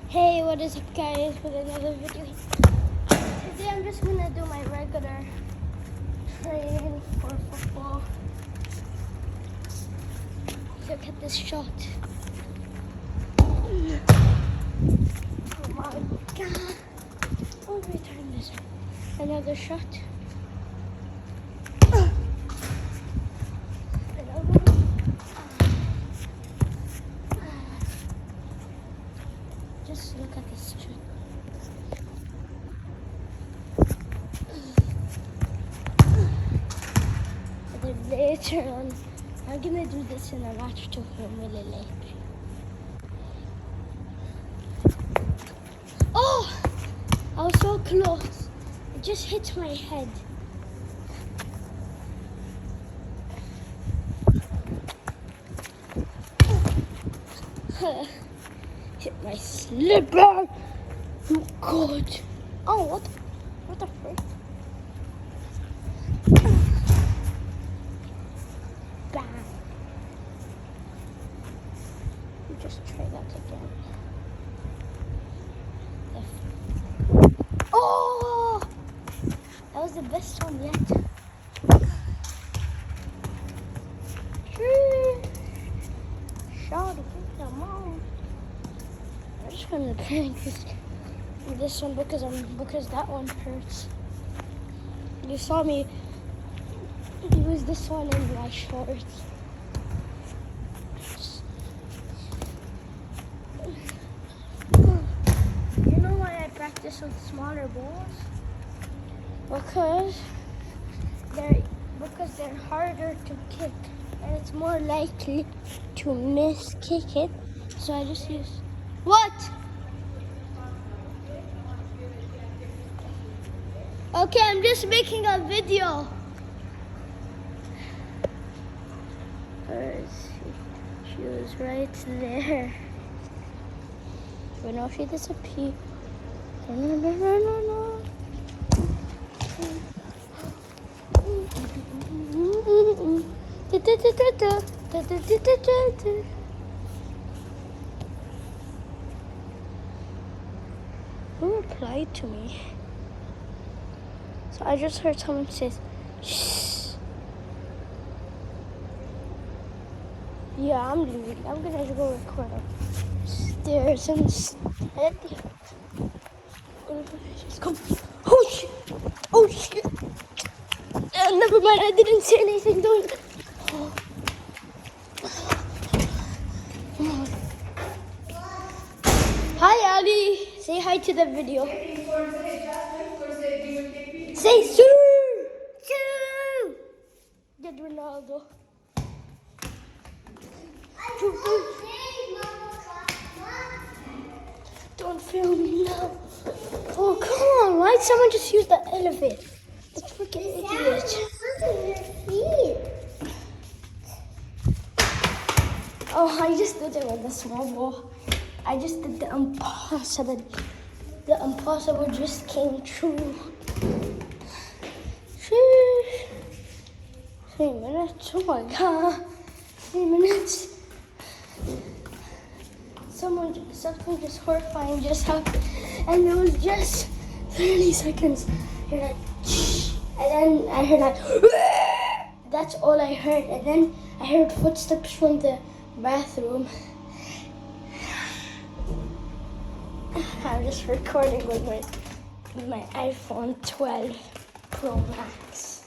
Hey, what is up guys with another video. Today I'm just gonna do my regular training for football. Look at this shot. Oh my god. Oh, return this. Another shot. Just look at this shot. And then later on, I'm gonna do this in a match to film really late. Oh! I was so close. It just hit my head. Hit my slipper. Oh God. Oh, what the frick? Bang. You just try that again. Oh! That was the best one yet. Shawty, come on. I'm just gonna prank this one because that one hurts. You saw me use this one in my shorts. You know why I practice with smaller balls? Because they're harder to kick and it's more likely to miss kick it. So I just use what? Okay, I'm just making a video. Where is she? She was right there. But now she disappeared. No. Who replied to me? So I just heard someone say, shh. Yeah, I'm leaving. I'm gonna go record upstairs instead. Just come. Oh shit! Oh shit! Never mind. I didn't say anything. Don't. Oh. Hi, Ali. Say hi to the video. Say siuuu! Siuuu! Get Ronaldo. Don't film me now. Oh, come on. Why did someone just use the elevator? That's freaking idiot. Oh, I just did it with a small ball. I just did the impossible. The impossible just came true. 3 minutes. Oh my god. 3 minutes. Something just horrifying just happened. And it was just 30 seconds. You're like, and then I heard like, that's all I heard. And then I heard footsteps from the bathroom. I'm just recording with my iPhone 12 Pro Max.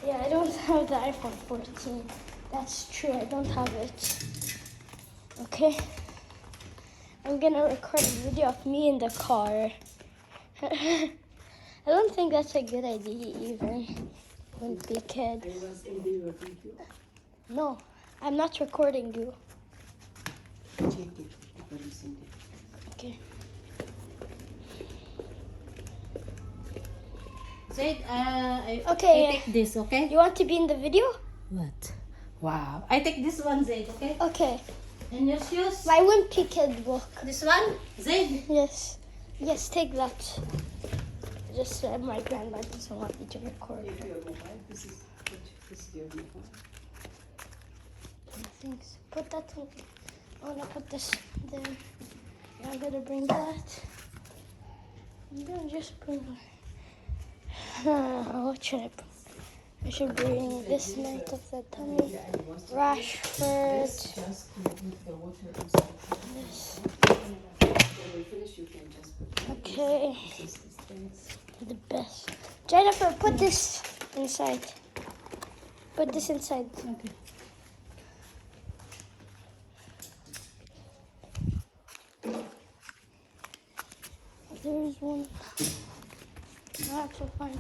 Yeah, I don't have the iPhone 14. That's true, I don't have it. Okay? I'm gonna record a video of me in the car. I don't think that's a good idea even. Wouldn't be a kid. No, I'm not recording you. Okay. Zaid, I Okay. take this, okay? You want to be in the video? What? Wow. I take this one, Zaid, okay? Okay. And your shoes? My Wimpy Kid book. This one? Zaid? Yes. Yes, take that. Just my grandma doesn't want me to record. This is your mobile. Thanks. Put that in. I want to put this there. I'm gonna bring that. I'm gonna just bring. What should I bring? I should bring this night of the tummy. Rashford. Just put the water inside. This. When we finish, you can just put Okay. this things. The best. Jennifer, put this inside. Put this inside. Okay. There's one. I have to find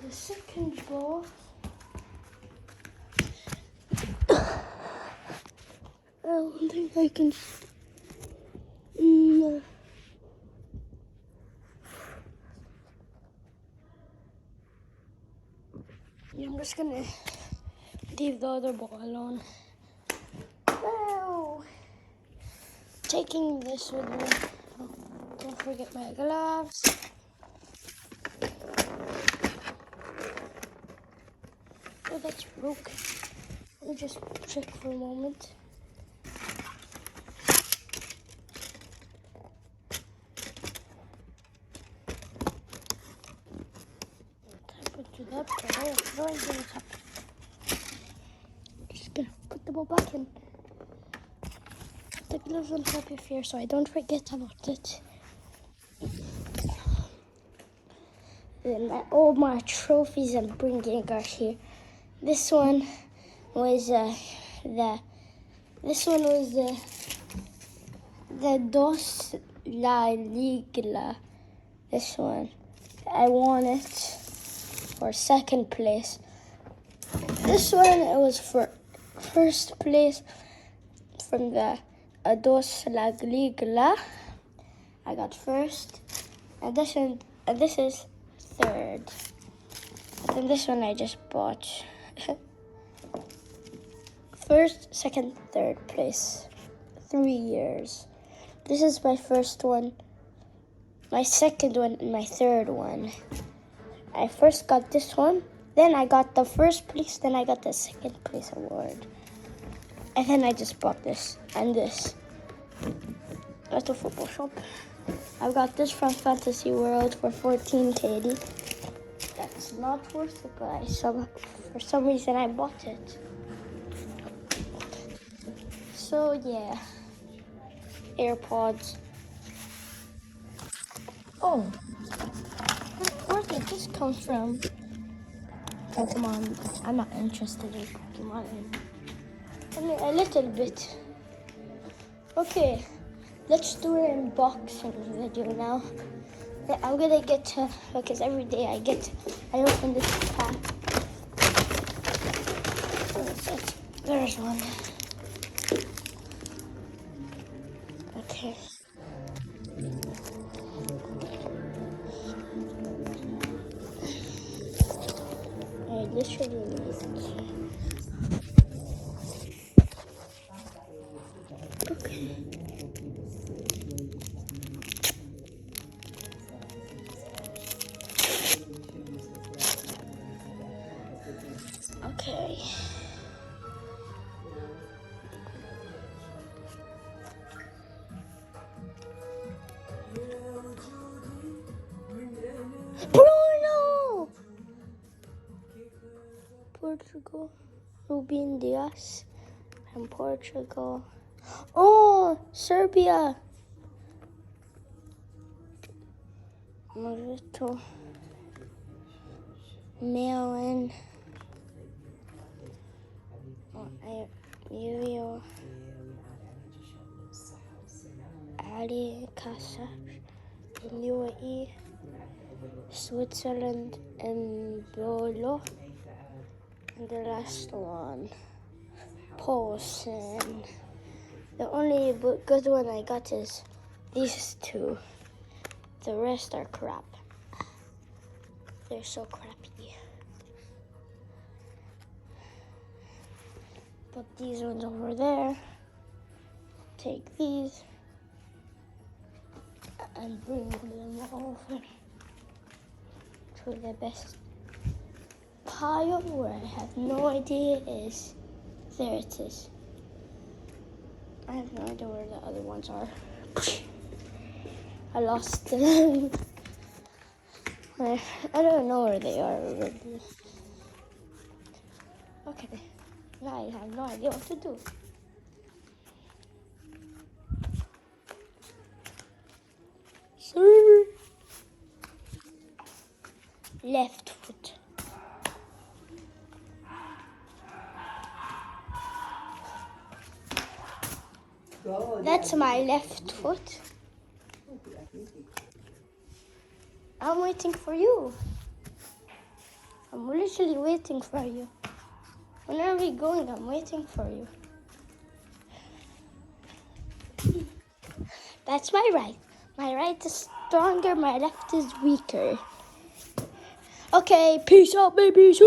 the second ball. I don't think I can. No. Yeah, I'm just gonna leave the other ball alone. Wow. Taking this with me. Oh, don't forget my gloves. Oh, that's broken. Let me just check for a moment. Tap into that ball. No idea what's happening. Just gonna put the ball back in. The gloves on top of here so I don't forget about it. Then all my trophies I'm bringing are here. This one was the Dos La Liga. This one. I won it for second place. This one it was for first place from the Dos La Liga. I got first. And this is third. And this one I just bought. First, second, third place. 3 years. This is my first one, my second one, and my third one. I first got this one, then I got the first place, then I got the second place award. And then I just bought this and this at the football shop. I got this from Fantasy World for 14 KD. That's not worth it, but for some reason I bought it. So yeah, AirPods. Oh, where did this come from? Pokemon. I'm not interested in Pokemon. I mean, a little bit. Okay, let's do an unboxing video now. I'm gonna get to, because every day I open this pack. There's one. Okay. I literally need it. Okay. Okay. Bruno! Portugal. Rubin Diaz from Portugal. Oh, Serbia. Marito. Melon. Yu Ali Casa. UAE. Switzerland and Bolo. And the last one, Paulson. The only good one I got is these two. The rest are crap. They're so crappy. Put these ones over there. Take these and bring them over to the best pile where I have no idea is. There it is. I have no idea where the other ones are. I lost them. I don't know where they are already. Okay, now I have no idea what to do. Sir. Left foot. That's my left foot. I'm waiting for you. I'm literally waiting for you. When are we going? I'm waiting for you. That's my right. My right is stronger, my left is weaker. Okay, peace out, babies.